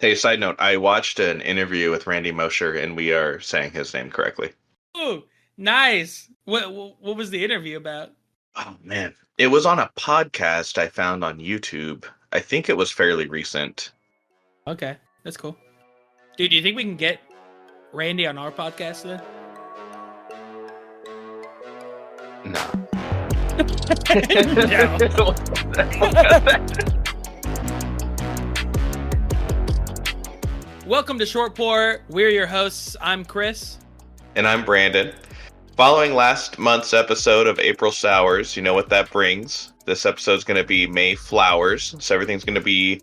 Hey, side note, I watched an interview with Randy Mosher and we are saying his name correctly. Oh, nice. What was the interview about? Oh man. It was on a podcast I found on YouTube. I think it was fairly recent. Okay, that's cool. Dude, do you think we can get Randy on our podcast then? No. No. Welcome to Short Pour. We're your hosts. I'm Chris. And I'm Brandon. Following last month's episode of April Sours, you know what that brings. This episode's going to be May Flowers, so everything's going to be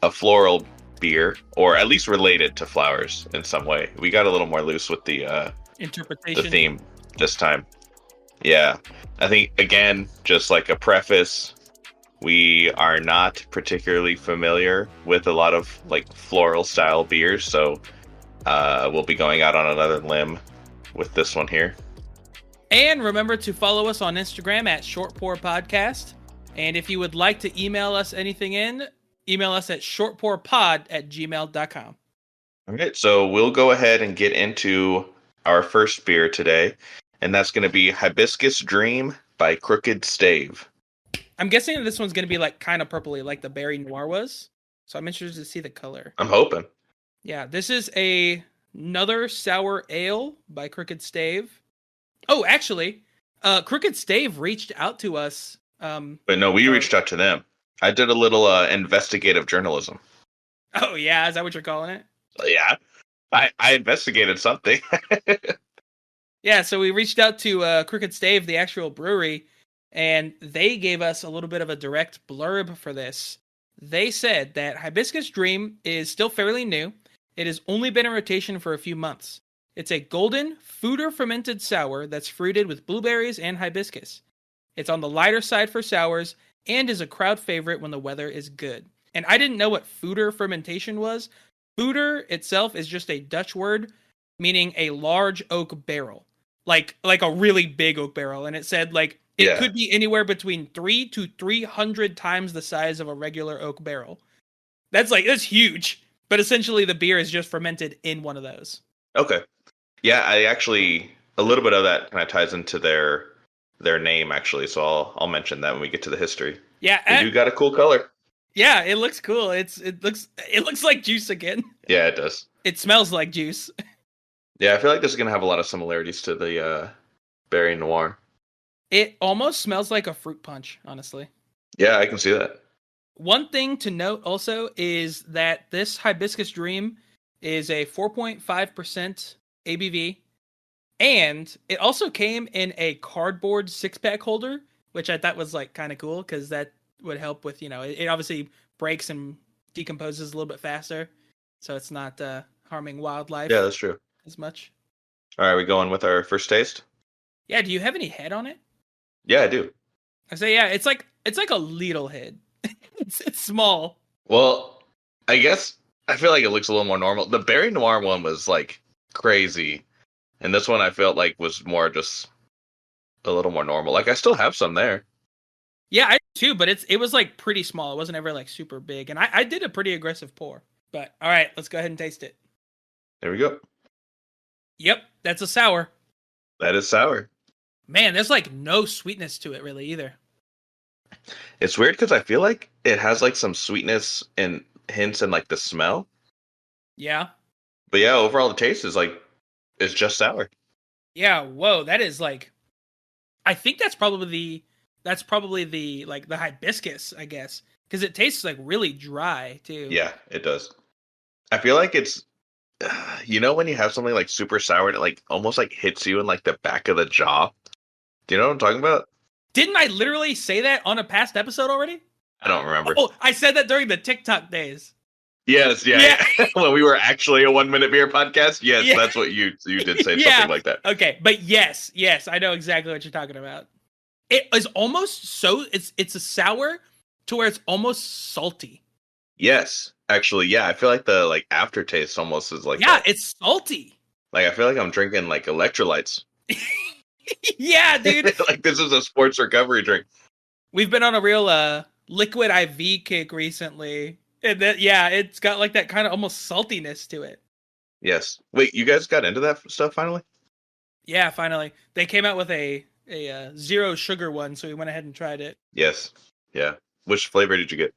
a floral beer, or at least related to flowers in some way. We got a little more loose with the Interpretation. theme this time. Yeah. I think, again, just like a preface, we are not particularly familiar with a lot of like floral style beers, so we'll be going out on another limb with this one here. And remember to follow us on Instagram at Short Pour Podcast. And if you would like to email us anything email us at shortpourpod@gmail.com. All right, so we'll go ahead and get into our first beer today, and that's going to be Hibiscus Dream by Crooked Stave. I'm guessing this one's going to be like kind of purpley like the Berry Noir was. So I'm interested to see the color. I'm hoping. Yeah, this is another sour ale by Crooked Stave. Oh, actually, Crooked Stave reached out to us. But no, we reached out to them. I did a little investigative journalism. Oh, yeah? Is that what you're calling it? Yeah, I investigated something. Yeah, so we reached out to Crooked Stave, the actual brewery, and they gave us a little bit of a direct blurb for this. They said that Hibiscus Dream is still fairly new. It has only been in rotation for a few months. It's a golden, foeder fermented sour that's fruited with blueberries and hibiscus. It's on the lighter side for sours and is a crowd favorite when the weather is good. And I didn't know what foeder fermentation was. Foeder itself is just a Dutch word meaning a large oak barrel. Like a really big oak barrel. And it said it could be anywhere between 3 to 300 times the size of a regular oak barrel. That's huge. But essentially the beer is just fermented in one of those. Okay. Yeah, I actually, a little bit of that kind of ties into their name actually, so I'll mention that when we get to the history. Yeah, they do got a cool color. Yeah, it looks cool. It looks like juice again. Yeah, it does. It smells like juice. Yeah, I feel like this is gonna have a lot of similarities to the Berry Noir. It almost smells like a fruit punch, honestly. Yeah, I can see that. One thing to note also is that this Hibiscus Dream is a 4.5% ABV, and it also came in a cardboard 6-pack holder, which I thought was kind of cool because that would help with, it obviously breaks and decomposes a little bit faster, so it's not harming wildlife. Yeah, that's true. As much. All right, we going with our first taste? Yeah, do you have any head on it? Yeah, I do. I say yeah, it's like a little head. it's small. Well, I guess I feel like it looks a little more normal. The Berry Noir one was crazy, and this one I felt like was more just a little more normal. I still have some there. Yeah, I do too, but it was pretty small. It wasn't ever super big, and I did a pretty aggressive pour. But all right, let's go ahead and taste it. There we go. Yep, that's a sour. That is sour. Man, there's no sweetness to it really either. It's weird because I feel like it has some sweetness and hints in the smell. Yeah. But yeah, overall the taste is it's just sour. Yeah, whoa, that is I think that's probably the the hibiscus, I guess, because it tastes really dry too. Yeah, it does. I feel like it's when you have something super sour and it almost hits you in the back of the jaw. Do you know what I'm talking about? Didn't I literally say that on a past episode already? I don't remember. Oh, I said that during the TikTok days. Yes, yeah. When we were actually a 1 minute beer podcast. Yes, yeah. That's what you did say, something like that. Okay, but yes, I know exactly what you're talking about. It is almost it's a sour to where it's almost salty. Yes, actually, yeah. I feel like the aftertaste almost is it's salty. I feel like I'm drinking electrolytes. Yeah, dude. This is a sports recovery drink. We've been on a real liquid IV kick recently. And then, yeah, it's got like that kind of almost saltiness to it. Yes. Wait, you guys got into that stuff finally? Yeah, finally. They came out with a zero sugar one, so we went ahead and tried it. Yes. Yeah. Which flavor did you get?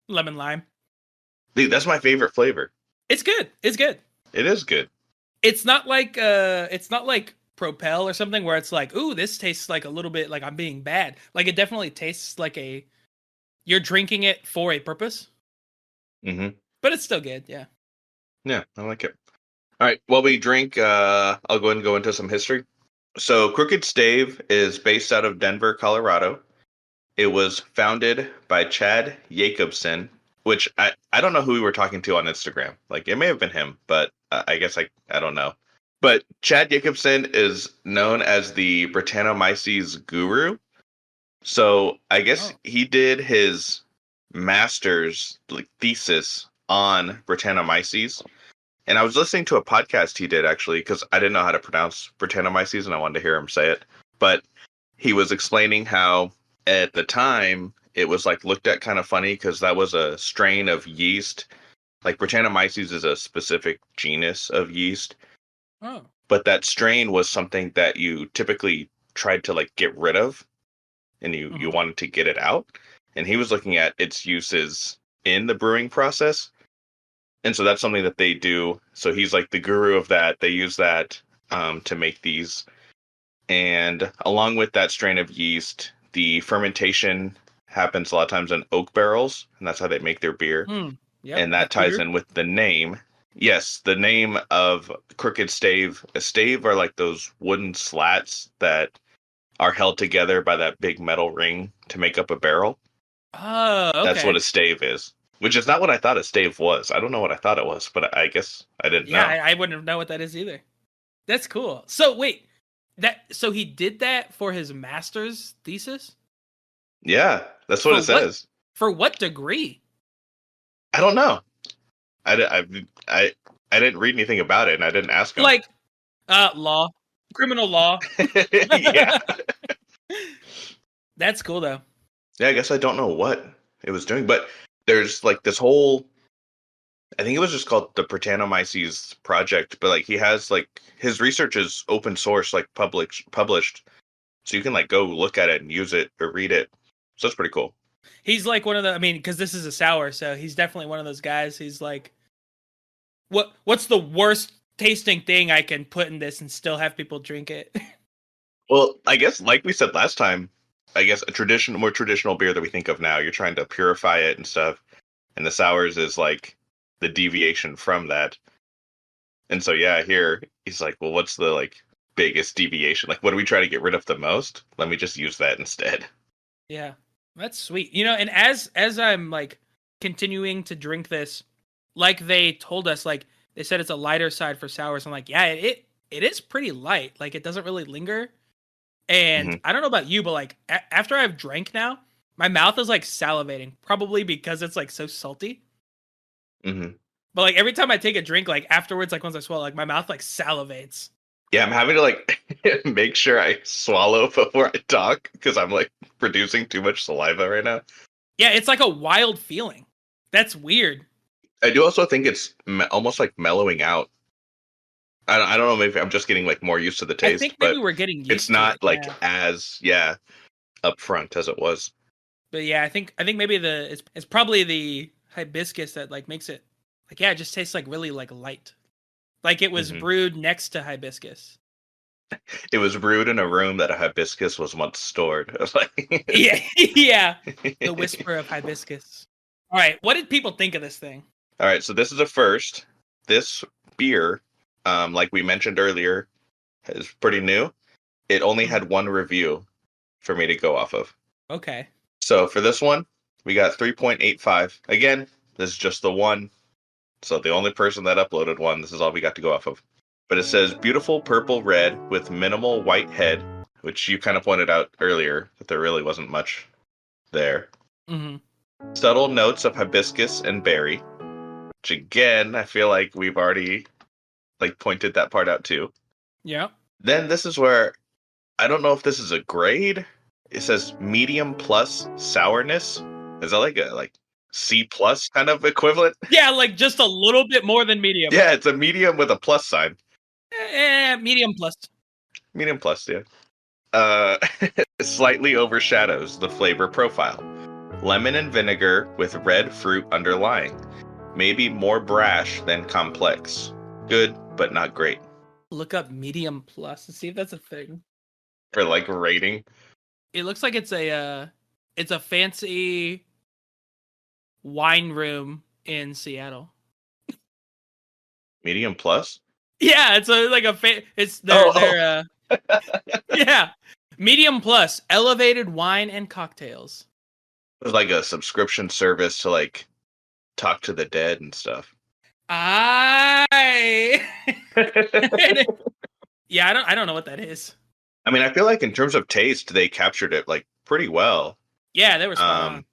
Lemon lime. Dude, that's my favorite flavor. It's good. It's good. It is good. It's not like Propel or something where it's like, ooh, this tastes like a little bit like I'm being bad. Like it definitely tastes like you're drinking it for a purpose. Mm-hmm. But it's still good, yeah. Yeah, I like it. All right, while we drink, I'll go ahead and go into some history. So, Crooked Stave is based out of Denver, Colorado. It was founded by Chad Jacobson, which I don't know who we were talking to on Instagram. Like, it may have been him, but I guess I don't know. But Chad Jacobson is known as the Brettanomyces guru. So, I guess he did his master's thesis on Brettanomyces. And I was listening to a podcast he did actually because I didn't know how to pronounce Brettanomyces and I wanted to hear him say it. But he was explaining how at the time it was like looked at kind of funny because that was a strain of yeast. Like Brettanomyces is a specific genus of yeast. Oh. But that strain was something that you typically tried to like get rid of and you wanted to get it out. And he was looking at its uses in the brewing process. And so that's something that they do. So he's like the guru of that. They use that to make these. And along with that strain of yeast, the fermentation happens a lot of times in oak barrels. And that's how they make their beer. Yep, and that ties in with the name. Yes, the name of Crooked Stave. A stave are like those wooden slats that are held together by that big metal ring to make up a barrel. Oh, okay. That's what a stave is. Which is not what I thought a stave was. I don't know what I thought it was, but I guess I didn't know. Yeah, I wouldn't know what that is either. That's cool. So wait, so he did that for his master's thesis? Yeah, that's what it says. For what degree? I don't know. I didn't read anything about it, and I didn't ask him. Like, law, criminal law. Yeah. That's cool though. Yeah, I guess I don't know what it was doing, but there's like this whole, I think it was just called the Brettanomyces project, but like he has like his research is open source, like published, so you can like go look at it and use it or read it. So that's pretty cool. He's like one of the, I mean, because this is a sour, so he's definitely one of those guys. He's like, what's the worst tasting thing I can put in this and still have people drink it? Well, I guess like we said last time, I guess more traditional beer that we think of now, you're trying to purify it and stuff. And the sours is like the deviation from that. And so, yeah, here he's like, well, what's the like biggest deviation? Like, what do we try to get rid of the most? Let me just use that instead. Yeah, that's sweet. You know, and as I'm like continuing to drink this, like they told us, like they said it's a lighter side for sours. I'm like, yeah, it is pretty light. Like it doesn't really linger. And I don't know about you, but like after I've drank now, my mouth is like salivating, probably because it's like so salty. Mm-hmm. But like every time I take a drink, like afterwards, like once I swallow, like my mouth like salivates. Yeah, I'm having to like make sure I swallow before I talk because I'm like producing too much saliva right now. Yeah, it's like a wild feeling. That's weird. I do also think it's almost like mellowing out. I don't know, maybe I'm just getting like more used to the taste. I think maybe we're getting used to it. It's not like as upfront as it was. But yeah, I think maybe it's probably the hibiscus that like makes it like it just tastes like really like light. Like it was brewed next to hibiscus. It was brewed in a room that a hibiscus was once stored. yeah. The whisper of hibiscus. All right, what did people think of this thing? All right, so this is a first. This beer, like we mentioned earlier, is pretty new. It only had one review for me to go off of. Okay. So for this one, we got 3.85. Again, this is just the one. So the only person that uploaded one, this is all we got to go off of. But it says beautiful purple red with minimal white head, which you kind of pointed out earlier that there really wasn't much there. Mm-hmm. Subtle notes of hibiscus and berry, which again, I feel like we've already like pointed that part out too. Yeah. Then this is where I don't know if this is a grade. It says medium plus sourness. Is that like C plus kind of equivalent. Yeah, like just a little bit more than medium. Yeah, it's a medium with a plus sign. Medium plus. Medium plus, yeah. Slightly overshadows the flavor profile. Lemon and vinegar with red fruit underlying. Maybe more brash than complex. Good, but not great. Look up medium plus and see if that's a thing. For like rating. It looks like it's a fancy wine room in Seattle. Medium plus? Yeah, it's their yeah. Medium plus, elevated wine and cocktails. It's like a subscription service to like talk to the dead and stuff. Yeah, I don't know what that is. I mean, I feel like in terms of taste, they captured it like pretty well. Yeah, they were spot on.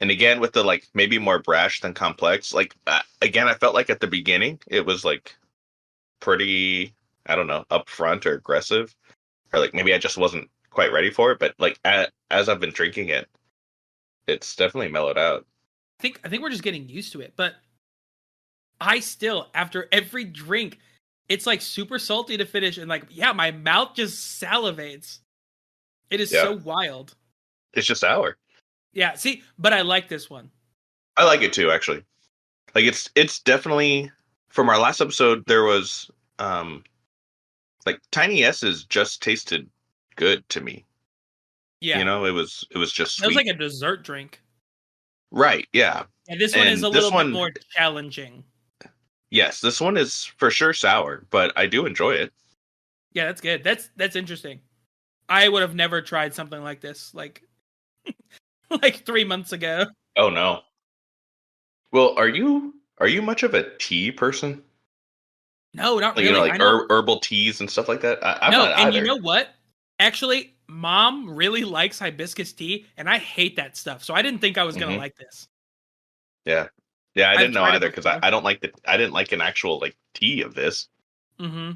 And again, with the like maybe more brash than complex. Like again, I felt like at the beginning it was like pretty, I don't know, upfront or aggressive, or like maybe I just wasn't quite ready for it. But like as I've been drinking it, it's definitely mellowed out. I think we're just getting used to it, but I still, after every drink, it's like super salty to finish, and like, yeah, my mouth just salivates. It is so wild. It's just sour. Yeah, see, but I like this one. I like it too, actually. Like it's definitely, from our last episode, there was like Tiny S's just tasted good to me. Yeah. You know, it was just sweet. It was like a dessert drink. Right, yeah. And this one is a little bit more challenging. Yes, this one is for sure sour, but I do enjoy it. Yeah, that's good. That's interesting. I would have never tried something like this, like 3 months ago. Oh no. Well, are you much of a tea person? No, not like, really. You know, like herbal teas and stuff like that. I'm no, not and either. You know what? Actually, Mom really likes hibiscus tea, and I hate that stuff. So I didn't think I was gonna like this. Yeah, I didn't know either because I don't like I didn't like an actual like tea of this. Mm-hmm.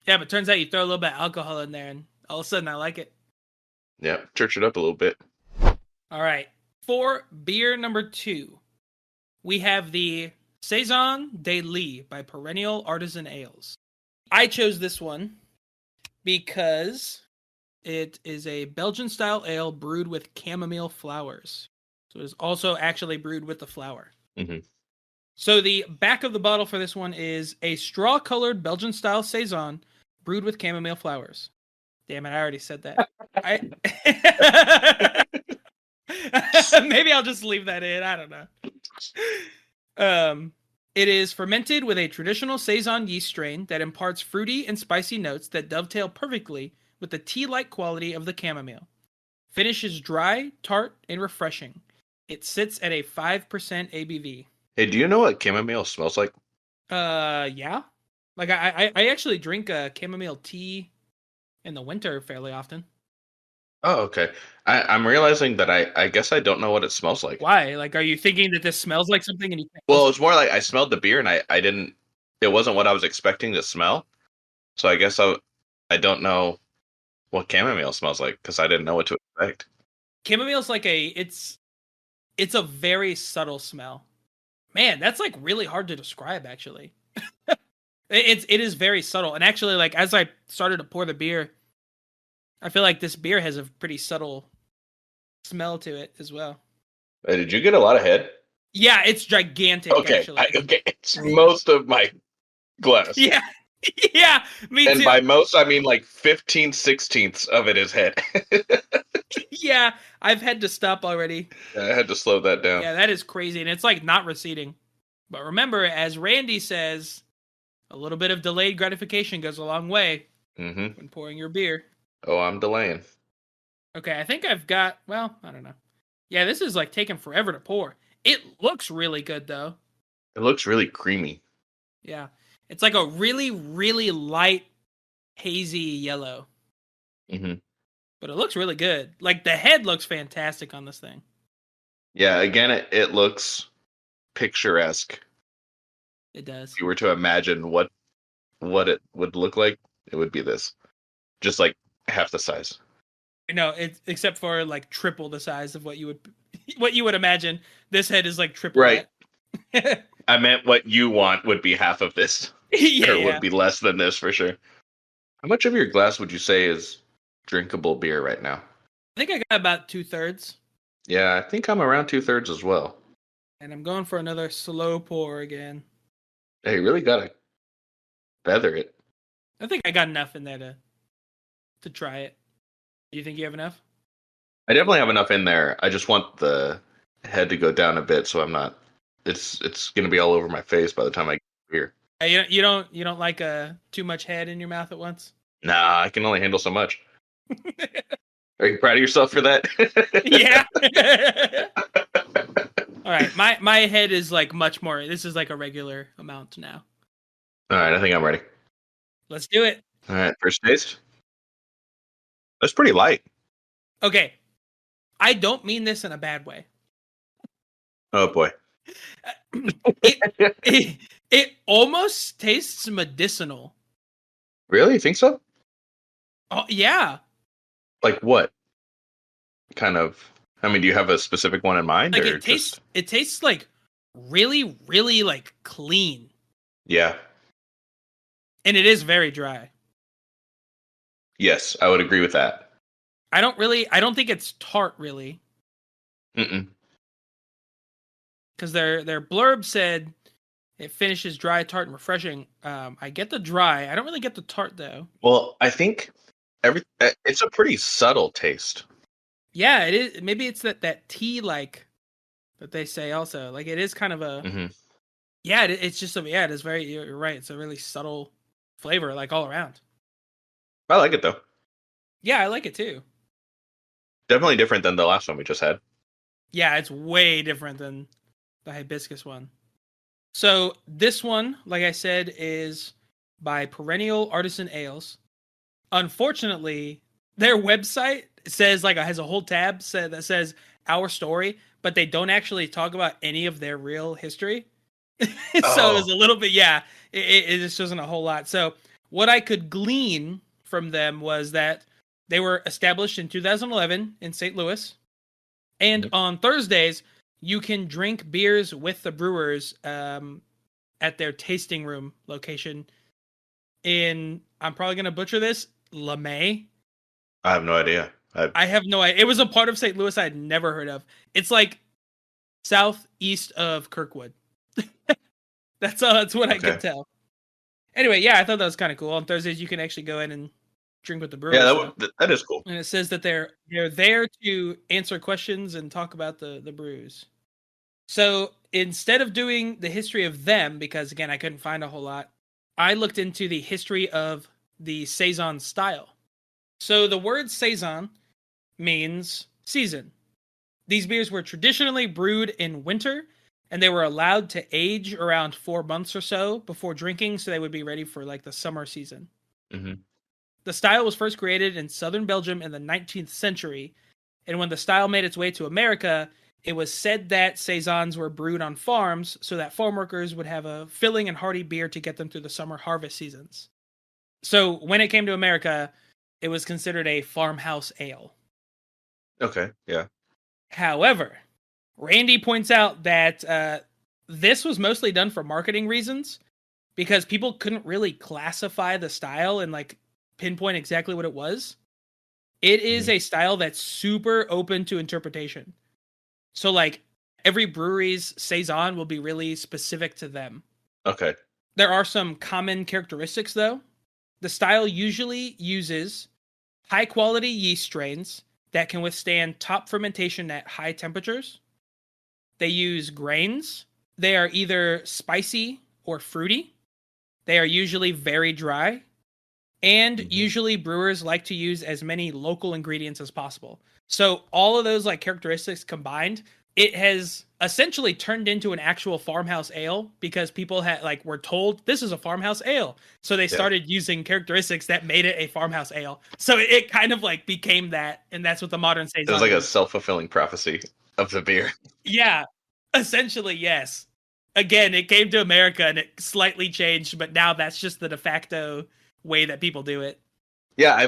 Yeah, but turns out you throw a little bit of alcohol in there, and all of a sudden I like it. Yeah, church it up a little bit. All right, for beer number 2, we have the Saison de Lis by Perennial Artisan Ales. I chose this one because it is a Belgian-style ale brewed with chamomile flowers. So it is also actually brewed with the flower. Mm-hmm. So the back of the bottle for this one is a straw-colored Belgian-style Saison brewed with chamomile flowers. Damn it, I already said that. Maybe I'll just leave that in. I don't know. It is fermented with a traditional Saison yeast strain that imparts fruity and spicy notes that dovetail perfectly with the tea-like quality of the chamomile. Finish is dry, tart, and refreshing. It sits at a 5% ABV. Hey, do you know what chamomile smells like? Yeah. Like I actually drink chamomile tea in the winter fairly often. Oh, okay. I'm realizing that I guess I don't know what it smells like. Why? Like, are you thinking that this smells like something? And you can't Well, it's more like I smelled the beer and I didn't. It wasn't what I was expecting to smell. So I guess I don't know what chamomile smells like because I didn't know what to expect. Chamomile's like it's a very subtle smell. Man, that's like really hard to describe. Actually, it is very subtle. And actually, like as I started to pour the beer, I feel like this beer has a pretty subtle smell to it as well. Did you get a lot of head? Yeah, it's gigantic. Okay, actually. Okay, it's most of my glass. Yeah, yeah, me too. And by most, I mean like 15/16 of it is head. Yeah, I've had to stop already. I had to slow that down. Yeah, that is crazy, and it's like not receding. But remember, as Randy says, a little bit of delayed gratification goes a long way when pouring your beer. Oh, I'm delaying. Okay, I think I've got, well, I don't know. Yeah, this is like taking forever to pour. It looks really good, though. It looks really creamy. Yeah. It's like a really, really light, hazy yellow. Mm-hmm. But it looks really good. Like, the head looks fantastic on this thing. Yeah, again, it looks picturesque. It does. If you were to imagine what it would look like, it would be this. Just like half the size. No, it's except for like triple the size of what you what you would imagine. This head is like triple Right. that. I meant what you want would be half of this, or Yeah. would be less than this for sure. How much of your glass would you say is drinkable beer right now? I think I got about 2/3. Yeah, I think I'm around 2/3 as well. And I'm going for another slow pour again. Hey, you really gotta feather it. I think I got enough in there to try it. Do you think you have enough? I definitely have enough in there. I just want the head to go down a bit, so I'm not. It's gonna be all over my face by the time I get here. You don't like too much head in your mouth at once? Nah, I can only handle so much. Are you proud of yourself for that? Yeah. All right, my head is like much more. This is like a regular amount now. All right, I think I'm ready. Let's do it. All right, first taste. That's pretty light. Okay. I don't mean this in a bad way. Oh boy. It almost tastes medicinal. Really? You think so? Oh, yeah. Like what? Kind of. I mean, do you have a specific one in mind, Like or it tastes like really, really like clean. Yeah. And it is very dry. Yes, I would agree with that. I don't think it's tart really. Mm-mm. Because their blurb said it finishes dry, tart, and refreshing. I get the dry. I don't really get the tart though. Well, I think it's a pretty subtle taste. Yeah, it is. Maybe it's that tea like that they say also. Like it is kind of a yeah. It's just it is very. You're right. It's a really subtle flavor, like all around. I like it though. Yeah, I like it too. Definitely different than the last one we just had. Yeah, it's way different than the hibiscus one. So this one, like I said, is by Perennial Artisan Ales. Unfortunately, their website says has a whole tab that says our story, but they don't actually talk about any of their real history. So it was a little bit, it just wasn't a whole lot. So what I could glean from them was that they were established in 2011 in St. Louis. And on Thursdays, you can drink beers with the brewers at their tasting room location in, I'm probably going to butcher this, LeMay. I have no idea. I have no idea. It was a part of St. Louis I had never heard of. It's like southeast of Kirkwood. That's what I can tell. Anyway, I thought that was kind of cool. On Thursdays, you can actually go in and drink with the brewers. Yeah, that is cool. And it says that they're there to answer questions and talk about the brews. So instead of doing the history of them, because again, I couldn't find a whole lot, I looked into the history of the Saison style. So the word Saison means season. These beers were traditionally brewed in winter, and they were allowed to age around 4 months or so before drinking, so they would be ready for like the summer season. Mm-hmm. The style was first created in southern Belgium in the 19th century, and when the style made its way to America, it was said that Saisons were brewed on farms so that farm workers would have a filling and hearty beer to get them through the summer harvest seasons. So when it came to America, it was considered a farmhouse ale. Okay, yeah. However, Randy points out that this was mostly done for marketing reasons because people couldn't really classify the style and like pinpoint exactly what it was. It is a style that's super open to interpretation. So like every brewery's Saison will be really specific to them. Okay. There are some common characteristics though. The style usually uses high quality yeast strains that can withstand top fermentation at high temperatures. They use grains. They are either spicy or fruity. They are usually very dry. And usually brewers like to use as many local ingredients as possible. So all of those like characteristics combined, it has essentially turned into an actual farmhouse ale because people were told this is a farmhouse ale. So they started using characteristics that made it a farmhouse ale. So it kind of like became that, and that's what the modern Saison is. It was like a self-fulfilling prophecy of the beer. Yeah, essentially, yes. Again, it came to America and it slightly changed, but now that's just the de facto way that people do it. Yeah, I may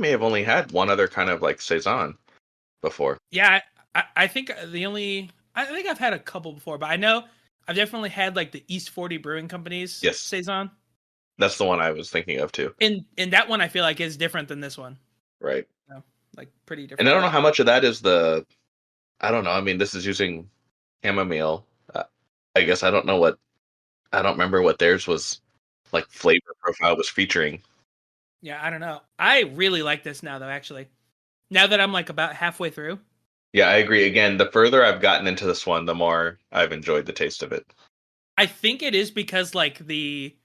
have only had one other kind of like Saison. before. Yeah, I think I think I've had a couple before, but I know I've definitely had like the East 40 Brewing Company's Yes, Saison. that's the one I was thinking of too. And that one I feel like is different than this one. Right. So, like pretty And I different. don't know how much of that is I don't know. I mean, this is using chamomile. I guess I don't remember what theirs was like flavor profile was featuring. Yeah, I don't know. I really like this now though, actually. Now that I'm like about halfway through. Yeah, I agree. Again, the further I've gotten into this one, the more I've enjoyed the taste of it. I think it is because like the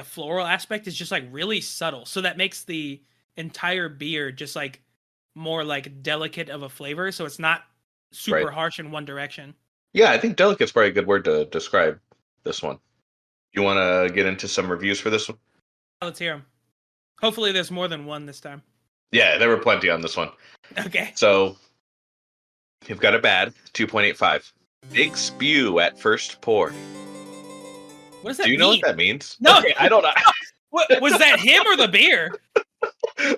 floral aspect is just like really subtle. So that makes the entire beer just like more like delicate of a flavor. So it's not super Right. harsh in one direction. Yeah, I think delicate's probably a good word to describe this one. You want to get into some reviews for this one? Let's hear them. Hopefully there's more than one this time. Yeah, there were plenty on this one. Okay. So you've got a bad 2.85. Big Spew at first pour. What does that Do you mean? know what that means? No, Okay, I don't know. What was that him or the beer?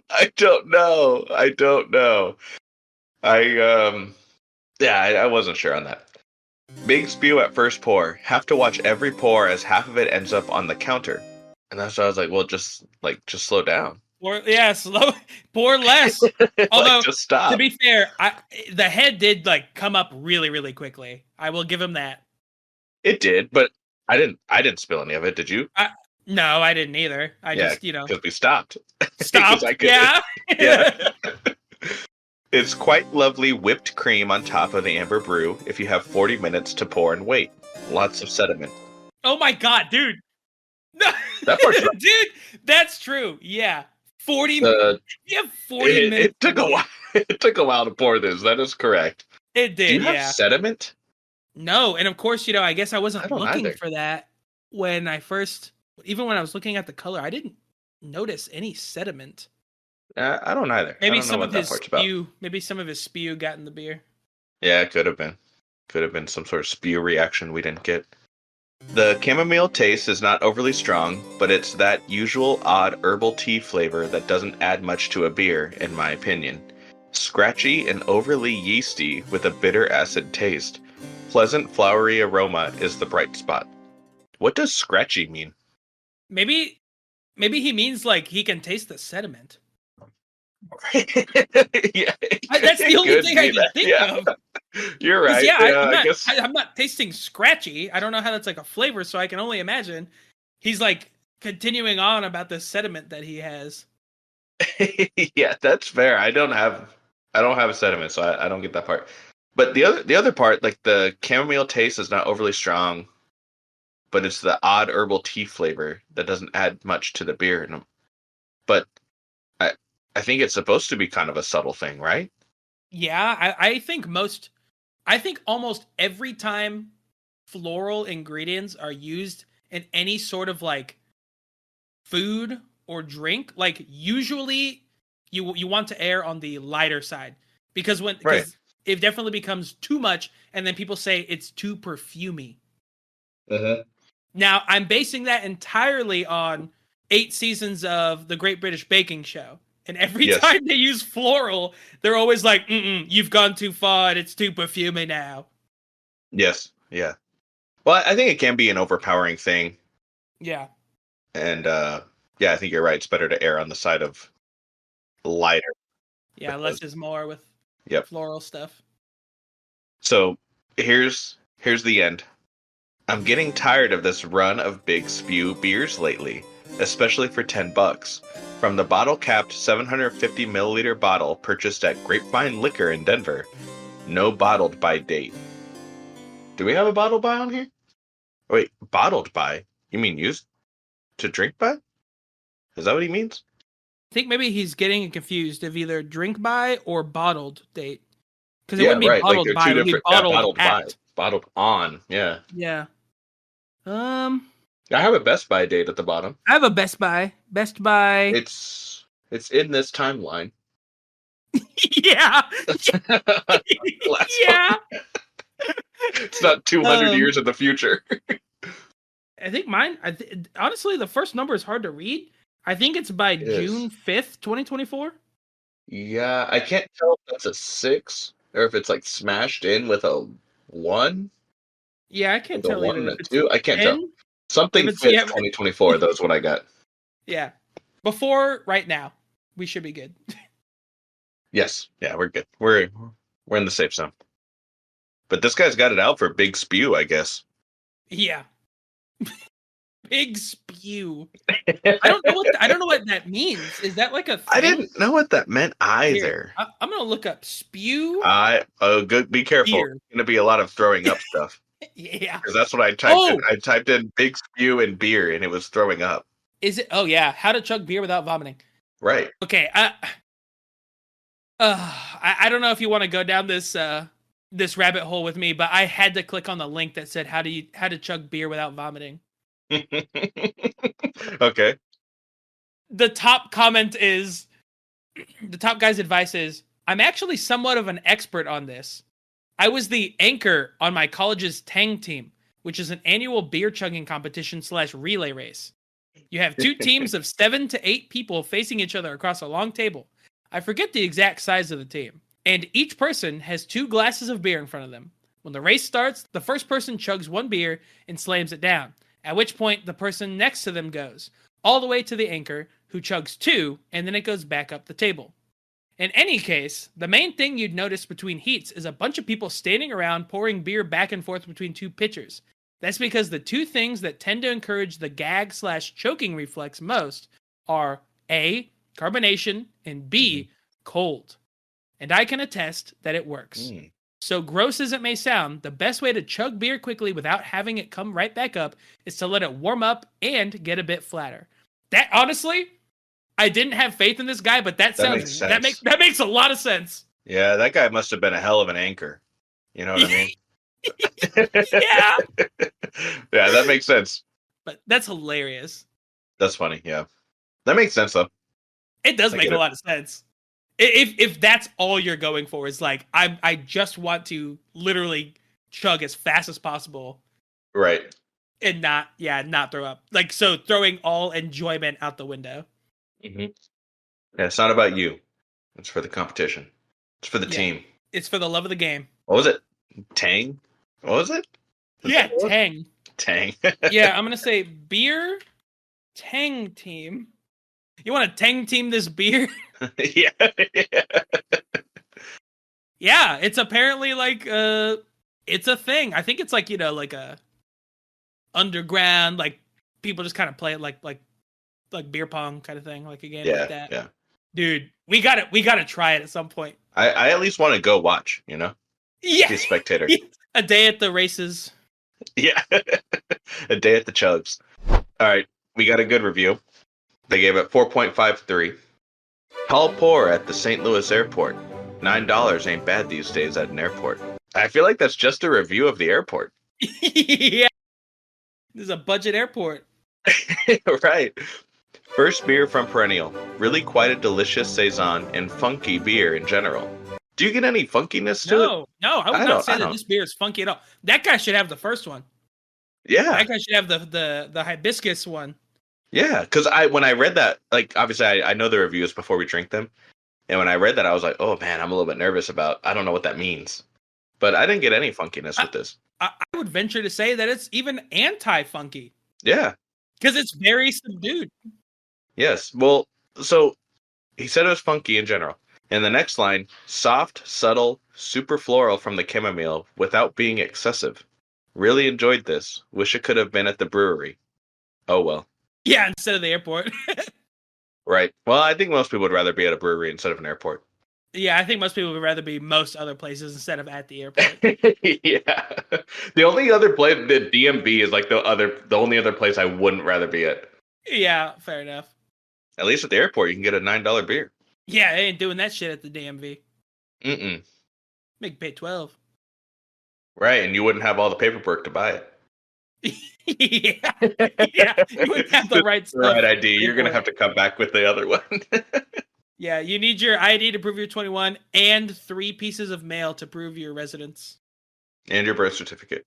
I don't know. I don't know. I wasn't sure on that. Big Spew at first pour. Have to watch every pour as half of it ends up on the counter. And that's why I was like, well, just slow down. Or yeah, slow, pour less. Although like, just stop. to be fair, the head did like come up really, really quickly. I will give him that. It did, but I didn't spill any of it. Did you? No, I didn't either. I just because we stopped. stopped. I Yeah. yeah. It's quite lovely whipped cream on top of the amber brew if you have 40 minutes to pour and wait. Lots of sediment. Oh my god, dude. No. That part's right. Dude, that's true. Yeah. 40 minutes. You have 40 minutes. It took a while. It took a while to pour this. That is correct. It did, Do you have sediment? No, and of course, I guess I wasn't looking either. for that when I first, even when I was looking at the color, I didn't notice any sediment. I don't either. Maybe I don't know what that part's about. Maybe some of his spew got in the beer. Yeah, it could have been. Could have been some sort of spew reaction we didn't get. The chamomile taste is not overly strong, but it's that usual odd herbal tea flavor that doesn't add much to a beer, in my opinion. Scratchy and overly yeasty with a bitter acid taste. Pleasant flowery aroma is the bright spot. What does scratchy mean? Maybe he means like he can taste the sediment. Yeah, That's the only thing I can think of. You're right. Yeah, I'm not tasting scratchy. I don't know how that's like a flavor, so I can only imagine he's like continuing on about the sediment that he has. Yeah, that's fair. I don't have a sediment, so I don't get that part. But the other part, like the chamomile taste is not overly strong, but it's the odd herbal tea flavor that doesn't add much to the beer. But I think it's supposed to be kind of a subtle thing, right? Yeah, I think almost every time floral ingredients are used in any sort of like food or drink, like usually you want to err on the lighter side because it definitely becomes too much, and then people say it's too perfumey. Uh-huh. Now I'm basing that entirely on 8 seasons of the Great British Baking Show. And every time they use floral, they're always like, you've gone too far, and it's too perfumey now. Yes, yeah. Well, I think it can be an overpowering thing. Yeah. And, I think you're right. It's better to err on the side of lighter. Yeah, less is more with floral stuff. So, here's the end. I'm getting tired of this run of Big Spew beers lately, especially for $10. From the bottle-capped 750 milliliter bottle purchased at Grapevine Liquor in Denver. No bottled by date. Do we have a bottled by on here? Wait, bottled by? You mean used to drink by? Is that what he means? I think maybe he's getting confused of either drink by or bottled date. Because it wouldn't be bottled by, it would be bottled at. Bottled on, yeah. Yeah. I have a Best Buy date at the bottom. I have a Best Buy. Best Buy. It's in this timeline. Yeah. Yeah. It's not 200 years in the future. I think mine. Honestly, the first number is hard to read. I think it's by June 5th, 2024. Yeah, I can't tell if that's a 6 or if it's like smashed in with a 1, Yeah, I can't with a tell 1 either. and If a it's 2. I can't tell. 10, if Something it's fits yeah, 2024. That's what I got. yeah. Before right now, we should be good. Yes. Yeah, we're good. We're in the safe zone. But this guy's got it out for Big Spew, I guess. Yeah. Big spew. I don't know what that means. Is that like a I thing? didn't know what that meant Here, either. I'm gonna look up spew Good. Be careful. beer. It's gonna be a lot of throwing up stuff Yeah. because that's what I typed in. Oh, I typed in Big Spew and beer, and it was throwing up. is it? Oh yeah. How to chug beer without vomiting. Right. Okay. I don't know if you want to go down this rabbit hole with me, but I had to click on the link that said how to chug beer without vomiting. Okay. The top comment is the top guy's advice is I'm actually somewhat of an expert on this. I was the anchor on my college's Tang team, which is an annual beer chugging competition / relay race. You have two teams of 7 to 8 people facing each other across a long table. I forget the exact size of the team. And each person has 2 glasses of beer in front of them. When the race starts, the first person chugs 1 beer and slams it down, at which point the person next to them goes, all the way to the anchor, who chugs 2, and then it goes back up the table. In any case, the main thing you'd notice between heats is a bunch of people standing around pouring beer back and forth between 2 pitchers. That's because the 2 things that tend to encourage the gag / choking reflex most are A, carbonation, and B, cold. And I can attest that it works. So gross as it may sound, the best way to chug beer quickly without having it come right back up is to let it warm up and get a bit flatter. That honestly, I didn't have faith in this guy, but that makes sense. that makes a lot of sense. Yeah, that guy must have been a hell of an anchor. You know what I mean? Yeah. Yeah, that makes sense. But that's hilarious. That's funny. Yeah, that makes sense though. It does make a lot of sense. If that's all you're going for is like I just want to literally chug as fast as possible, Right. and not throw up. Like so, throwing all enjoyment out the window. Yeah, it's not about you. It's for the competition. It's for the team. It's for the love of the game. What was it? Tang? What was it? Yeah, Tang. Tang. Yeah, I'm gonna say beer Tang team. You want to Tang team this beer? Yeah. Yeah, it's apparently like it's a thing. I think it's like, like a underground, like people just kind of play it like beer pong kind of thing, like a game like that. Yeah. Dude, we gotta try it at some point. I at least want to go watch, Yeah. Be a spectator. A day at the races. Yeah. A day at the chugs. All right, we got a good review. They gave it 4.53. Tall pour at the St. Louis airport. $9 ain't bad these days at an airport. I feel like that's just a review of the airport. Yeah. This is a budget airport. Right. First beer from Perennial. Really quite a delicious Saison and funky beer in general. Do you get any funkiness to it? No, I would not say that this beer is funky at all. That guy should have the first one. Yeah. That guy should have the hibiscus one. Yeah, because when I read that, like, obviously I know the reviews before we drink them. And when I read that, I was like, oh man, I'm a little bit nervous I don't know what that means. But I didn't get any funkiness with this. I would venture to say that it's even anti-funky. Yeah. Because it's very subdued. Yes. Well, so he said it was funky in general. And the next line, soft, subtle, super floral from the chamomile without being excessive. Really enjoyed this. Wish it could have been at the brewery. Oh well. Yeah, instead of the airport. Right. Well, I think most people would rather be at a brewery instead of an airport. Yeah, I think most people would rather be most other places instead of at the airport. Yeah. The only other place, the DMV is like the only other place I wouldn't rather be at. Yeah, fair enough. At least at the airport, you can get a $9 beer. Yeah, they ain't doing that shit at the DMV. Mm-mm. Make pay 12. Right, and you wouldn't have all the paperwork to buy it. Yeah, you wouldn't have the right stuff. Right ID. You're gonna have to come back with the other one. Yeah, you need your ID to prove you're 21 and 3 pieces of mail to prove your residence. And your birth certificate.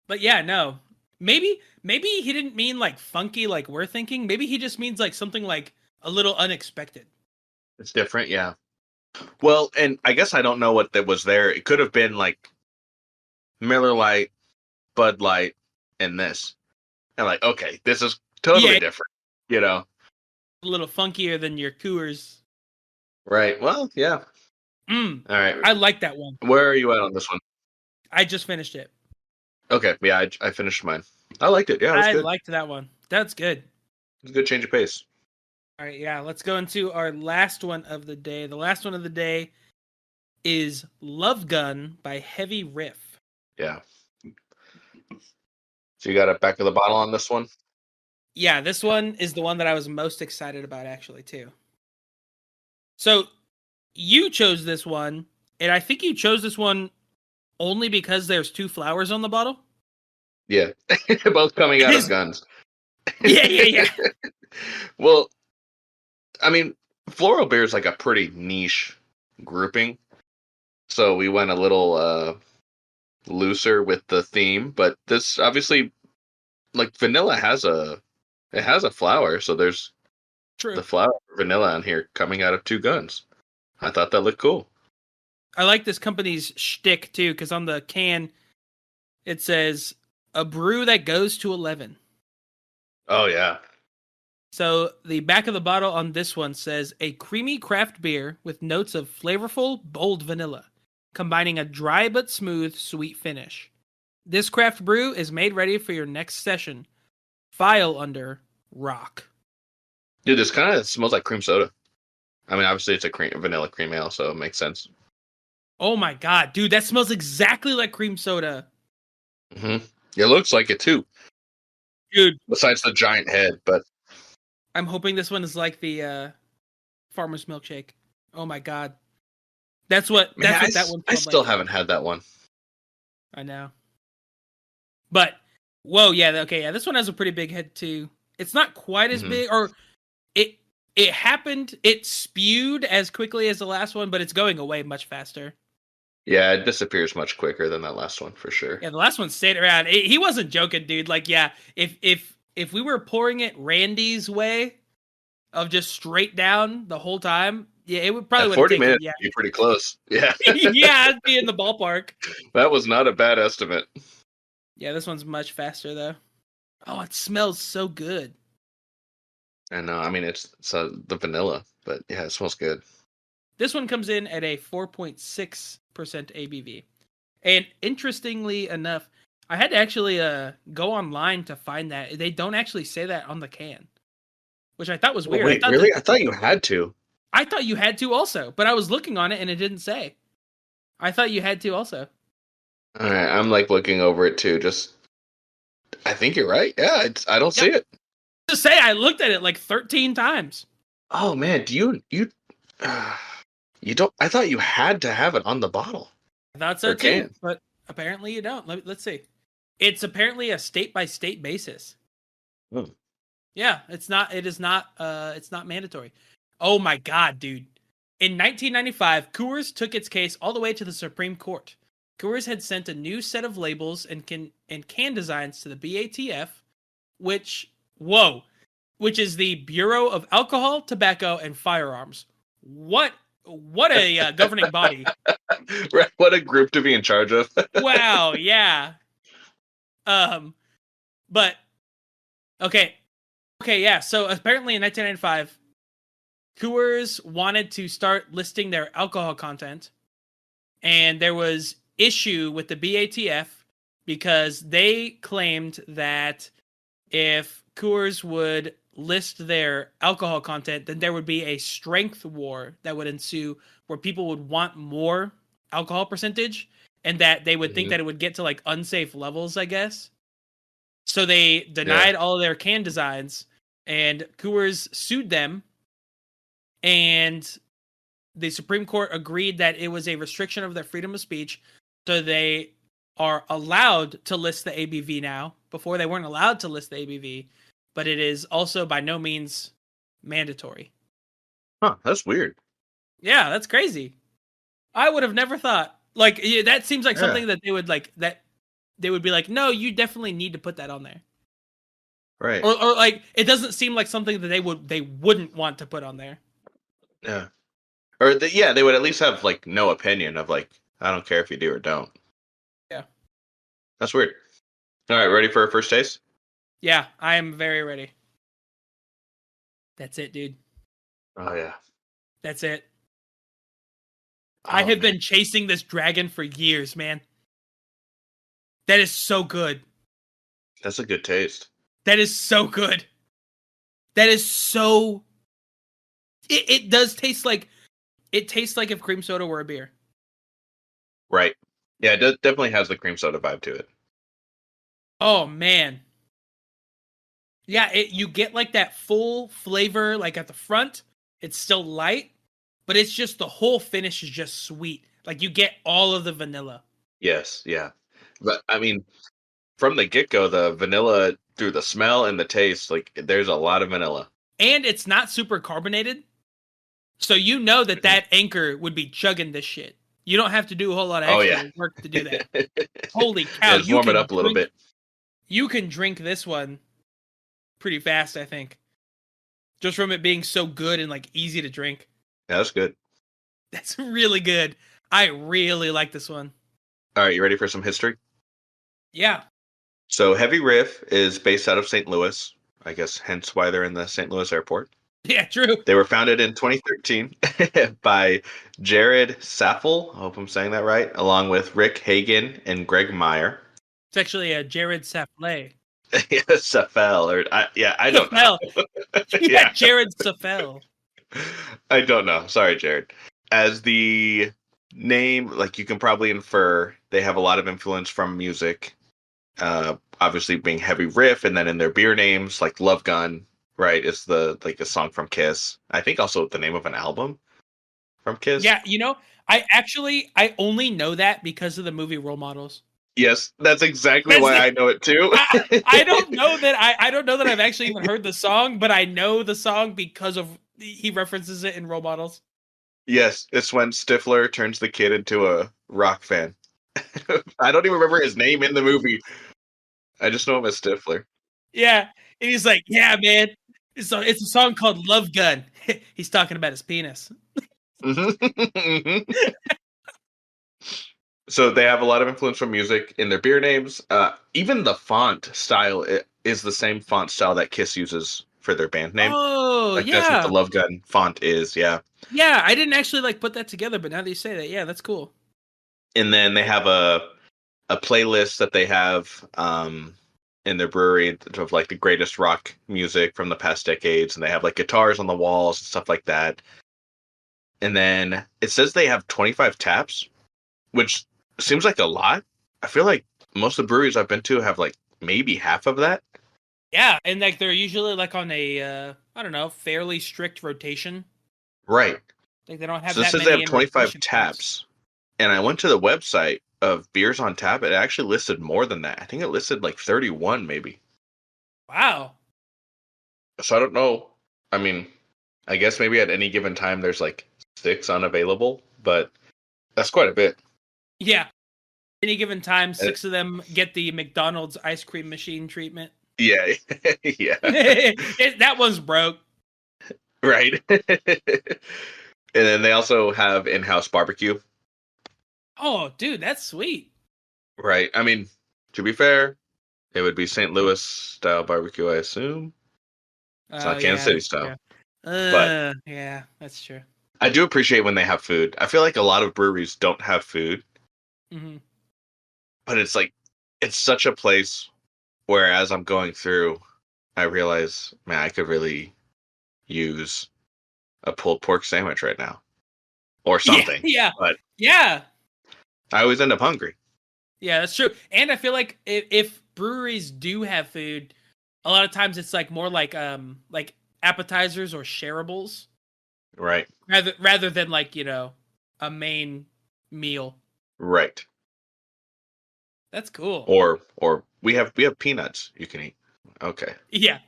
But yeah, no. Maybe he didn't mean like funky like we're thinking. Maybe he just means like something like a little unexpected. It's different, yeah. Well, and I guess I don't know what that was there. It could have been like Miller Lite, Bud Light, and this. And like, okay, this is totally Yeah, different, you know? a little funkier than your Coors. Right. Well, yeah. Mm, All right. I like that one. Where are you at on this one? I just finished it. Okay. Yeah, I finished mine. I liked it. Yeah, it was I good. liked that one. That's good. It was a good change of pace. All right, yeah, let's go into our last one of the day. The last one of the day is Love Gun by Heavy Riff. Yeah. So you got a back of the bottle on this one? Yeah, this one is the one that I was most excited about, actually, too. So you chose this one, and I think you chose this one only because there's 2 flowers on the bottle. Yeah. Both coming out of guns. Yeah. Well, I mean, floral beer is like a pretty niche grouping. So we went a little looser with the theme, but this obviously like vanilla has a flower, so there's True. the flower vanilla on here coming out of 2 guns. I thought that looked cool. I like this company's shtick, too, because on the can, it says, a brew that goes to 11. Oh yeah. So the back of the bottle on this one says a creamy craft beer with notes of flavorful, bold vanilla, combining a dry but smooth, sweet finish. This craft brew is made ready for your next session. File under rock. Dude, this kind of smells like cream soda. I mean, obviously it's a vanilla cream ale, so it makes sense. Oh my god, dude, that smells exactly like cream soda. Mm-hmm. It looks like it too. Dude, Besides the giant head, but I'm hoping this one is like the farmer's milkshake. Oh my god. That's what that one smelled I still like. haven't had that one. I know. But whoa, yeah, okay, yeah, this one has a pretty big head too. It's not quite as big, or it happened. It spewed as quickly as the last one, but it's going away much faster. Yeah, it disappears much quicker than that last one for sure. Yeah, the last one stayed around. He wasn't joking, dude. Like, yeah, if we were pouring it Randy's way of just straight down the whole time, yeah, it would probably 40 taken, minutes yeah, would be pretty close. Yeah. yeah, I'd be in the ballpark. That was not a bad estimate. Yeah, this one's much faster though. Oh, it smells so good. I know. I mean, it's the vanilla, but yeah, it smells good. This one comes in at a 4.6% ABV. And interestingly enough, I had to actually go online to find that. They don't actually say that on the can, which I thought was weird. Wait, really? I thought you had to. I thought you had to also, but I was looking on it and it didn't say. I thought you had to also. All right, I'm like looking over it too. I think you're right. Yeah, I don't see it. To say, I looked at it like 13 times. Oh man, do you you don't? I thought you had to have it on the bottle. I thought so too, but apparently you don't. Let's see. It's apparently a state by state basis. Hmm. Yeah, it's not. It is not. It's not mandatory. Oh my god, dude! In 1995, Coors took its case all the way to the Supreme Court. Coors had sent a new set of labels and can designs to the BATF, which is the Bureau of Alcohol, Tobacco, and Firearms. What a governing body! Right, what a group to be in charge of. Wow, yeah. But okay, yeah. So apparently in 1995, Coors wanted to start listing their alcohol content, and there was issue with the BATF because they claimed that if Coors would list their alcohol content, then there would be a strength war that would ensue where people would want more alcohol percentage and that they would think that it would get to like unsafe levels, I guess. So they denied all of their can designs and Coors sued them, and the Supreme Court agreed that it was a restriction of their freedom of speech. So they are allowed to list the ABV now. Before they weren't allowed to list the ABV, but it is also by no means mandatory. Huh, that's weird. Yeah, that's crazy. I would have never thought. Like, that seems like something that they would like, that they would be like, no, you definitely need to put that on there. Right. Or like, it doesn't seem like something that they wouldn't want to put on there. Yeah. Or they would at least have like no opinion of like, I don't care if you do or don't. Yeah. That's weird. All right, ready for our first taste? Yeah, I am very ready. That's it, dude. Oh yeah. That's it. Oh, I have man. been chasing this dragon for years, man. That is so good. That's a good taste. That is so good. That is so. It does taste like. It tastes like if cream soda were a beer. Right. Yeah, it definitely has the cream soda vibe to it. Oh man. Yeah, you get like that full flavor like at the front. It's still light, but it's just the whole finish is just sweet. Like you get all of the vanilla. Yes, yeah. But I mean, from the get-go, the vanilla through the smell and the taste, like there's a lot of vanilla. And it's not super carbonated. So you know that Mhm. anchor would be chugging this shit. You don't have to do a whole lot of Oh extra yeah. work to do that. Holy cow, Yeah, just warm it up a little bit. You can drink this one pretty fast, I think. Just from it being so good and like easy to drink. Yeah, that's good. That's really good. I really like this one. All right, you ready for some history? Yeah. So Heavy Riff is based out of St. Louis. I guess hence why they're in the St. Louis airport. Yeah, true. They were founded in 2013 by Jared Saffel, I hope I'm saying that right, along with Rick Hagen and Greg Meyer. It's actually a Jared Safley. Saffel, I don't Safel. know. Yeah, Jared Safel. I don't know. Sorry, Jared. As the name, like you can probably infer, they have a lot of influence from music. Obviously being Heavy Riff, and then in their beer names, like Love Gun, right, is the like a song from Kiss. I think also the name of an album from Kiss. Yeah, I only know that because of the movie Role Models. Yes, that's exactly why I know it too. I don't know that I don't know that I've actually even heard the song, but I know the song because of he references it in Role Models. Yes, it's when Stifler turns the kid into a rock fan. I don't even remember his name in the movie. I just know him as Stifler. Yeah, and he's like, "Yeah, man, it's a song called Love Gun." He's talking about his penis. So they have a lot of influence from music in their beer names. Even the font style is the same font style that Kiss uses for their band name. Oh, Like that's what the yeah. Love Gun font is. Yeah. Yeah, I didn't actually like put that together, but now that you say that, yeah, that's cool. And then they have a playlist that they have in their brewery of like the greatest rock music from the past decades, and they have like guitars on the walls and stuff like that. And then it says they have 25 taps, which seems like a lot. I feel like most of the breweries I've been to have like maybe half of that. Yeah, and like they're usually like on a I don't know, fairly strict rotation. Right. Like they don't have So that this says many they have in 25 rotation. taps. And I went to the website of beers on tap. It actually listed more than that. I think it listed like 31 maybe. Wow. So I don't know. I mean, I guess maybe at any given time there's like 6 unavailable, but that's quite a bit. Yeah. Any given time, Uh, 6 of them get the McDonald's ice cream machine treatment. Yeah. Yeah. That one's broke. Right. And then they also have in-house barbecue. Oh, dude, that's sweet. Right. I mean, to be fair, it would be St. Louis style barbecue, I assume. It's not Kansas City style. But yeah, that's true. I do appreciate when they have food. I feel like a lot of breweries don't have food, Mm-hmm. but it's like it's such a place where as I'm going through, I realize, man, I could really use a pulled pork sandwich right now. Or something. Yeah. But Yeah. I always end up hungry. Yeah, that's true. And I feel like if breweries do have food, a lot of times it's like more like appetizers or shareables Right. rather than like, a main meal. Right. That's cool. Or we have peanuts you can eat. Okay. Yeah.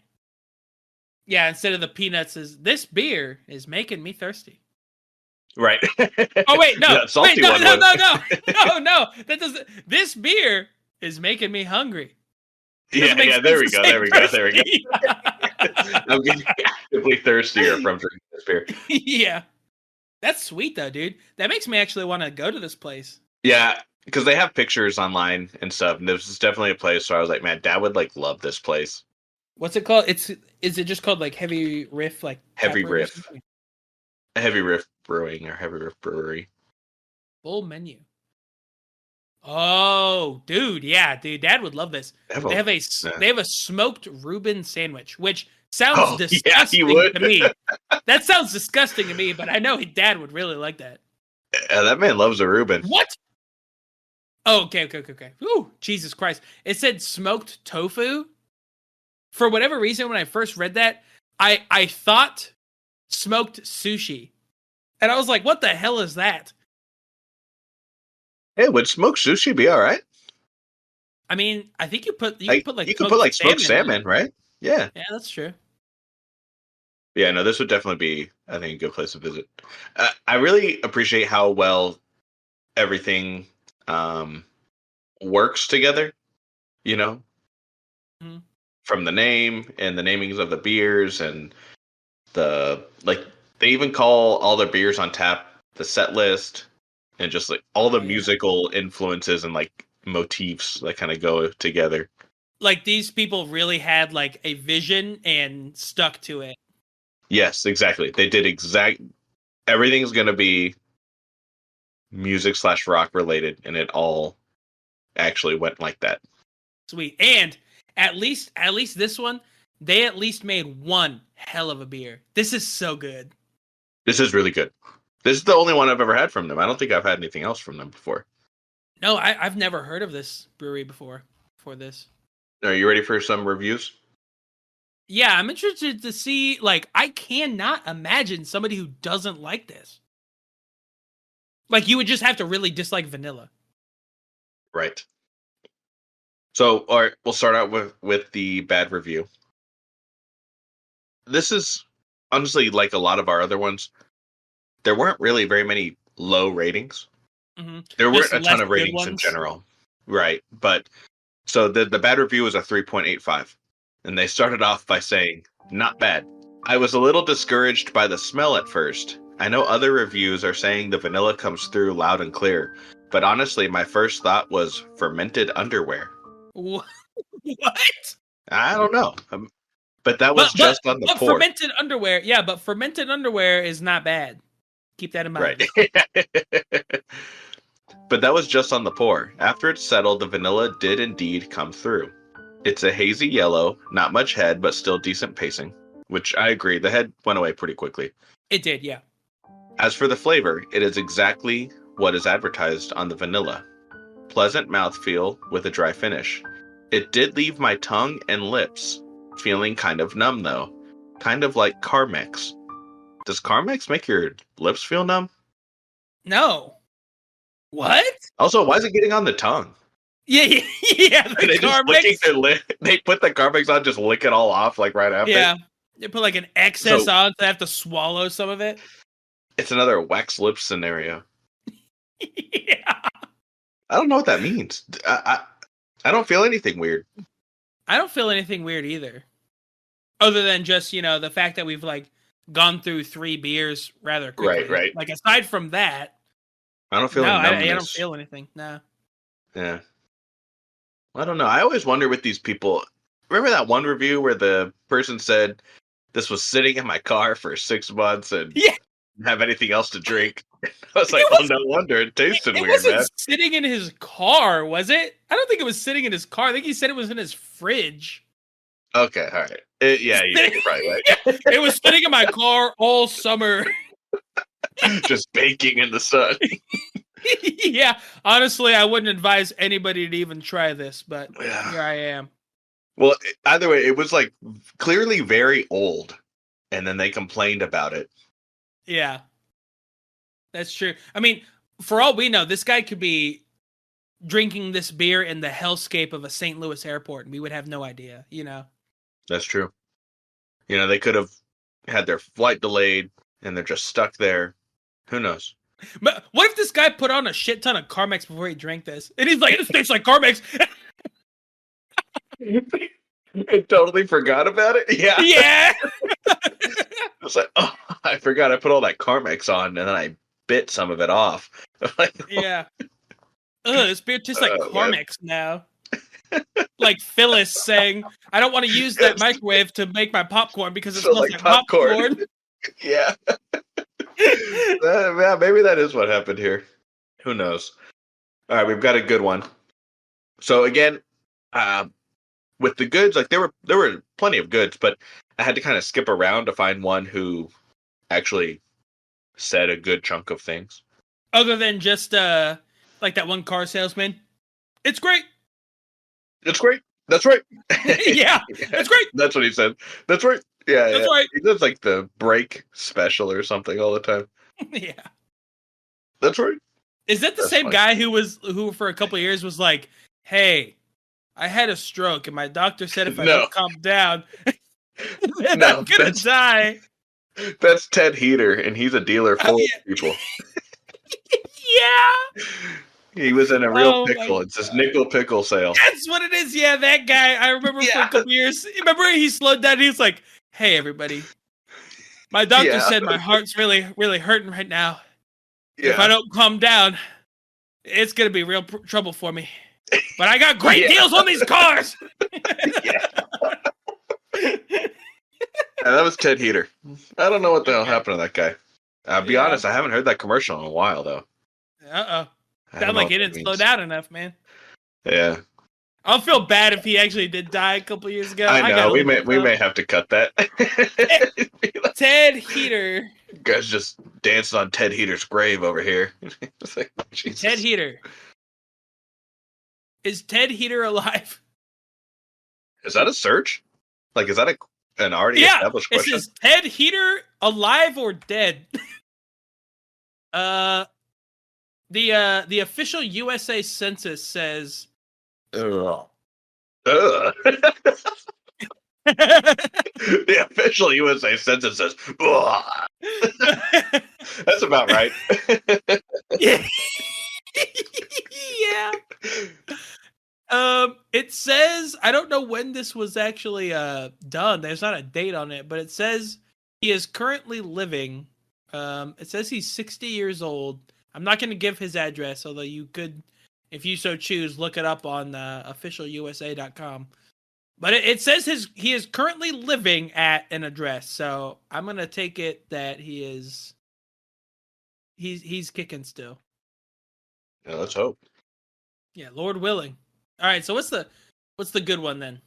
Yeah, instead of the peanuts is this beer is making me thirsty. Right. Oh wait, no. That salty Wait, no, one no, was- no, no. No. That doesn't this beer is making me hungry. Yeah, Doesn't make yeah, there we sense to go, say there we go, there we go. thirsty. I'm getting actively thirstier from drinking this beer. Yeah. That's sweet though, dude. That makes me actually want to go to this place. Yeah, because they have pictures online and stuff, and this is definitely a place where I was like, man, Dad would like love this place. What's it called? Is it just called like Heavy Riff, like Heavy tap room or Riff, something? Heavy Riff Brewing or Heavy Riff Brewery. Full menu. Oh, dude, yeah, dude, Dad would love this. They have a smoked Reuben sandwich, which sounds disgusting to me. That sounds disgusting to me, but I know Dad would really like that. Yeah, that man loves a Reuben. What? Oh, okay. Ooh, Jesus Christ! It said smoked tofu. For whatever reason, when I first read that, I thought smoked sushi, and I was like, "What the hell is that?" Hey, would smoked sushi be all right? I mean, I think you could put smoked salmon, right? Yeah. Yeah, that's true. Yeah, no, this would definitely be, I think, a good place to visit. I really appreciate how well everything works together, you know? Mm-hmm. From the name and the namings of the beers and they even call all their beers on tap the set list and just like all the musical influences and like motifs that kind of go together. Like these people really had like a vision and stuck to it. Yes, exactly. They did everything's going to be music/rock related, and it all actually went like that. Sweet. And at least this one, they at least made one hell of a beer. This is so good. This is really good. This is the only one I've ever had from them. I don't think I've had anything else from them before. No, I've never heard of this brewery before this. Are you ready for some reviews? Yeah, I'm interested to see, like, I cannot imagine somebody who doesn't like this. Like, you would just have to really dislike vanilla. Right. So, all right, we'll start out with the bad review. This is, honestly, like a lot of our other ones, there weren't really very many low ratings. Mm-hmm. There weren't a ton of ratings in general. Right. But, so the bad review was a 3.85. And they started off by saying, not bad. I was a little discouraged by the smell at first. I know other reviews are saying the vanilla comes through loud and clear, but honestly, my first thought was fermented underwear. What? I don't know. But that was just on the pour. Fermented underwear, yeah, but fermented underwear is not bad. Keep that in mind. Right. But that was just on the pour. After it settled, the vanilla did indeed come through. It's a hazy yellow, not much head, but still decent pacing. Which I agree, the head went away pretty quickly. It did, yeah. As for the flavor, it is exactly what is advertised on the vanilla. Pleasant mouthfeel with a dry finish. It did leave my tongue and lips feeling kind of numb, though. Kind of like carmex. Does carmex make your lips feel numb? No. What? Also, why is it getting on the tongue? Yeah. They just licking their lip. They put the carmex on, just lick it all off, like right after. Yeah, they put like an excess on, so they have to swallow some of it. It's another wax lip scenario. Yeah. I don't know what that means. I don't feel anything weird. I don't feel anything weird either, other than just the fact that we've like gone through 3 beers rather quickly. Right. Like aside from that, I don't feel. I don't feel anything. No. Yeah. I don't know. I always wonder with these people. Remember that one review where the person said this was sitting in my car for 6 months and didn't have anything else to drink? I was like, oh, no wonder it tasted weird, wasn't man. Sitting in his car, was it? I don't think it was sitting in his car. I think he said it was in his fridge. Okay, all right. You're probably right. It was sitting in my car all summer. Just baking in the sun. Yeah, honestly, I wouldn't advise anybody to even try this, but here I am. Well, either way, it was like clearly very old, and then they complained about it. Yeah, that's true. I mean, for all we know, this guy could be drinking this beer in the hellscape of a St. Louis airport, and we would have no idea, That's true. They could have had their flight delayed, and they're just stuck there. Who knows? But what if this guy put on a shit ton of carmex before he drank this? And he's like, this tastes like carmex. I totally forgot about it. Yeah. Yeah. was like, oh, I forgot I put all that carmex on, and then I bit some of it off. Like, Yeah. Ugh, this beer tastes like man. carmex now. Like Phyllis saying, I don't want to use that microwave to make my popcorn because it smells like popcorn. Yeah. Yeah, maybe that is what happened here. Who knows? All right, we've got a good one. So again, with the goods, like there were plenty of goods, but I had to kind of skip around to find one who actually said a good chunk of things. Other than just like that one car salesman. It's great. It's great. That's right. Yeah, it's great. That's what he said. That's right. Yeah, that's right. He does like the break special or something all the time. Yeah. That's right. Is that the same guy who for a couple of years was like, hey, I had a stroke and my doctor said if I don't calm down, then I'm gonna die. That's Ted Heater, and he's a dealer for people. Yeah. He was in a real pickle. It's this nickel pickle sale. That's what it is. Yeah, that guy. I remember for a couple years. Remember he slowed down. He was like, hey, everybody. My doctor said my heart's really, really hurting right now. Yeah. If I don't calm down, it's going to be real trouble for me. But I got great deals on these cars. That was Ted Heater. I don't know what the hell happened to that guy. I'll be honest, I haven't heard that commercial in a while, though. Uh-oh. Sounds like he didn't slow down enough, man. Yeah. I'll feel bad if he actually did die a couple years ago. I know. We may have to cut that. Ted Heater. You guys just dancing on Ted Heater's grave over here. Like, Ted Heater. Is Ted Heater alive? Is that a search? Like, is that an already established question? Is Ted Heater alive or dead? The official USA Census says. The official USA Census says. That's about right. Yeah. It says, I don't know when this was actually done. There's not a date on it, but it says he is currently living. It says he's 60 years old. I'm not going to give his address, although you could, if you so choose, look it up on officialusa.com. But it says he is currently living at an address, so I'm going to take it that he's kicking still. Yeah, let's hope. Yeah, Lord willing. All right, so what's the good one then?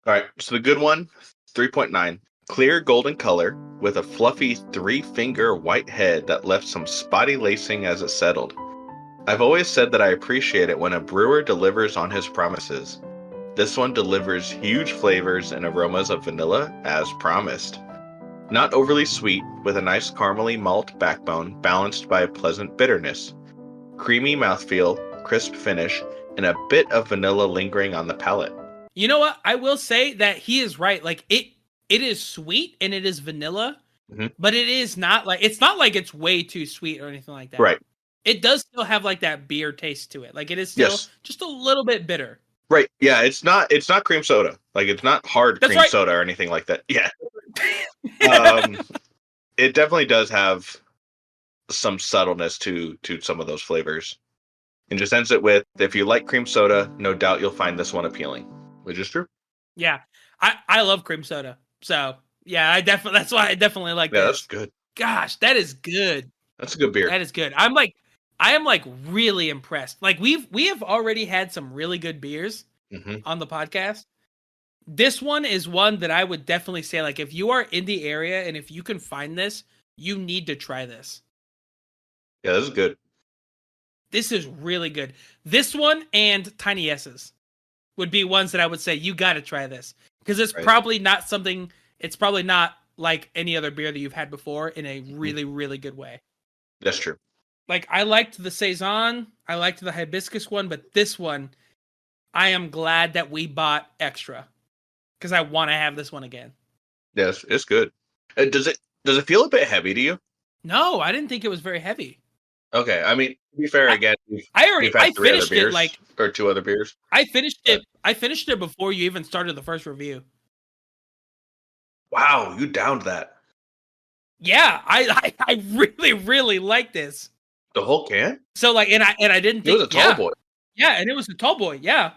All right, so the good one, 3.9. Clear golden color with a fluffy 3-finger white head that left some spotty lacing as it settled. I've always said that I appreciate it when a brewer delivers on his promises. This one delivers huge flavors and aromas of vanilla as promised. Not overly sweet, with a nice caramely malt backbone balanced by a pleasant bitterness. Creamy mouthfeel, crisp finish, and a bit of vanilla lingering on the palate. You know what? I will say that he is right. Like it is sweet and it is vanilla, but it is not like it's way too sweet or anything like that. Right. It does still have like that beer taste to it. Like it is still just a little bit bitter. Right. Yeah, it's not cream soda. Like it's not hard cream soda or anything like that. Yeah. It definitely does have some subtleness to some of those flavors. And just ends it with, if you like cream soda, no doubt you'll find this one appealing, which is true. Yeah. I love cream soda. So, yeah, that's why I definitely like that. Yeah, that's good. Gosh, that is good. That's a good beer. That is good. I am really impressed. Like we have already had some really good beers on the podcast. This one is one that I would definitely say, like, if you are in the area and if you can find this, you need to try this. Yeah, this is good. This is really good. This one and Tiny S's would be ones that I would say you got to try this, because it's probably not something. It's probably not like any other beer that you've had before in a really, really good way. That's true. Like, I liked the Saison, I liked the Hibiscus one, but this one, I am glad that we bought extra because I want to have this one again. Yes, it's good. Does it feel a bit heavy to you? No, I didn't think it was very heavy. Okay, I mean, to be fair, again, I finished it like or 2 other beers. I finished it before you even started the first review. Wow, you downed that. Yeah, I really, really like this. The whole can? So like, and I didn't It think, was a tall boy. yeah, and it was a tall boy, yeah.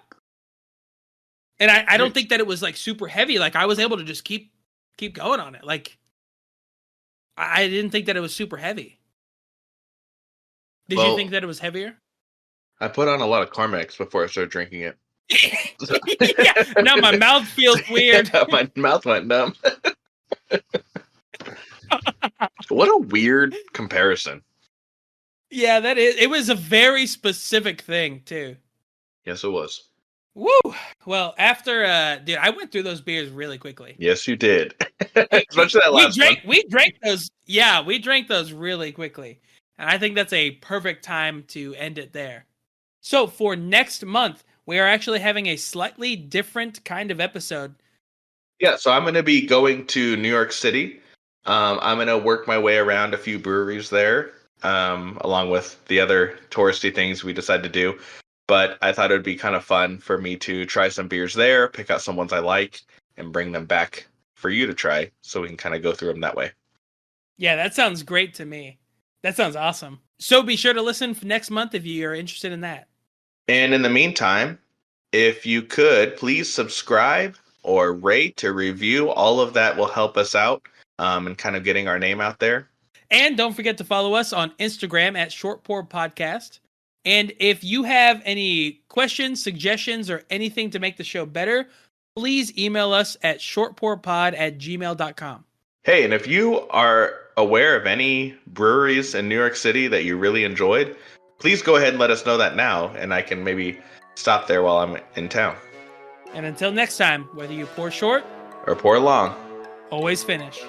And I don't Jeez. think that it was like super heavy. Like I was able to just keep going on it. Like I didn't think that it was super heavy. Did you think that it was heavier? I put on a lot of carmex before I started drinking it. Yeah. Now my mouth feels weird. My mouth went numb. What a weird comparison. Yeah, that is. It was a very specific thing too. Yes, it was. Woo! Well, after dude, I went through those beers really quickly. Yes, you did. Especially that last one. We drank those. Yeah, we drank those really quickly, and I think that's a perfect time to end it there. So for next month, we are actually having a slightly different kind of episode. Yeah, so I'm going to be going to New York City. I'm going to work my way around a few breweries there, along with the other touristy things we decided to do. But I thought it would be kind of fun for me to try some beers there, pick out some ones I like, and bring them back for you to try so we can kind of go through them that way. Yeah, that sounds great to me. That sounds awesome. So be sure to listen for next month if you are interested in that. And in the meantime, if you could, please subscribe or rate or review. All of that will help us out and kind of getting our name out there. And don't forget to follow us on Instagram at Short Pour Podcast. And if you have any questions, suggestions, or anything to make the show better, please email us at shortpourpod@gmail.com. Hey, and if you are aware of any breweries in New York City that you really enjoyed, please go ahead and let us know that now, and I can maybe stop there while I'm in town. And until next time, whether you pour short Or pour long. always finish.